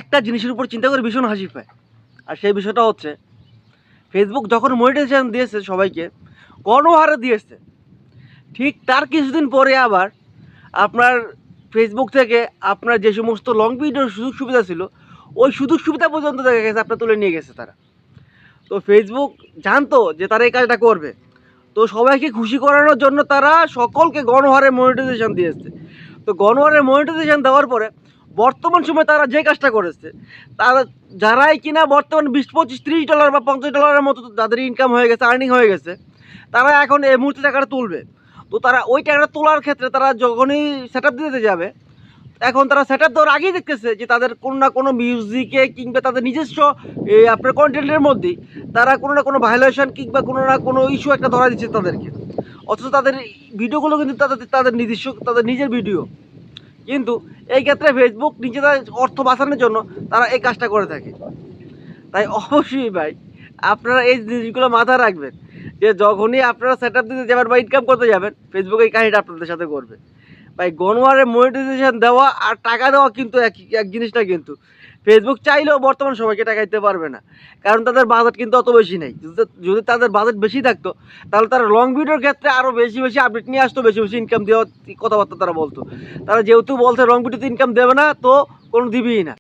একটা জিনিসের উপর চিন্তা করে ভীষণ হাসি পায়, আর সেই বিষয়টা হচ্ছে ফেসবুক যখন মনিটাইজেশন দিয়েছে সবাইকে, গণহারে দিয়েছে, ঠিক তার কিছুদিন পরে আবার আপনার ফেসবুক থেকে আপনার যে সমস্ত লং ভিডিওর সুযোগ সুবিধা ছিল, ওই সুযোগ সুবিধা পর্যন্ত দেখা গেছে আপনার তুলে নিয়ে গেছে তারা। তো ফেসবুক জানতো যে তারা এই কাজটা করবে, তো সবাইকে খুশি করানোর জন্য তারা সকলকে গণহারে মনিটাইজেশন দিয়েছে। তো গণহারে মনিটাইজেশন দেওয়ার পরে বর্তমান সময়ে তারা যে কাজটা করেছে, তারা যারাই কিনা বর্তমান $20, $25, $30 বা $50 মতো যাদের ইনকাম হয়ে গেছে, আর্নিং হয়ে গেছে, তারা এখন এই মুহূর্তে টাকাটা তুলবে। তো তারা ওই টাকাটা তোলার ক্ষেত্রে তারা যখনই সেট আপ দিতে যাবে, এখন তারা সেট আপ দেওয়ার আগেই দেখতেছে যে তাদের কোনো না কোনো মিউজিকে কিংবা তাদের নিজস্ব আপনার কন্টেন্টের মধ্যেই তারা কোনো না কোনো ভায়োলেশন কিংবা কোনো না কোনো ইস্যু একটা ধরা দিচ্ছে তাদেরকে, অথচ তাদের ভিডিওগুলো কিন্তু তাদের নিজস্ব, তাদের নিজের ভিডিও। কিন্তু এই ক্ষেত্রে ফেসবুক নিজেদের অর্থ বাঁচানোর জন্য তারা এই কাজটা করে থাকে। তাই অবশ্যই ভাই আপনারা এই জিনিসগুলো মাথায় রাখবেন যে যখনই আপনারা সেট আপ দিতে যাবেন বা ইনকাম করতে যাবেন, ফেসবুক এই কাহিনিটা আপনাদের সাথে করবে। ভাই গণহারে মনিটাইজেশন দেওয়া আর টাকা দেওয়া কিন্তু এক জিনিস না। কিন্তু ফেসবুক চাইলেও বর্তমান সবাইকে টাকা দিতে পারবে না, কারণ তাদের বাজেট কিন্তু অত বেশি নেই। যদি তাদের বাজেট বেশি থাকতো তাহলে তারা লং ভিডিওর ক্ষেত্রে আরও বেশি বেশি আপডেট নিয়ে আসতো, বেশি বেশি ইনকাম দেওয়ার কথাবার্তা তারা বলতো। তারা যেহেতু বলছে লং ভিডিওতে ইনকাম দেবে না, তো কোনো দিবেই না।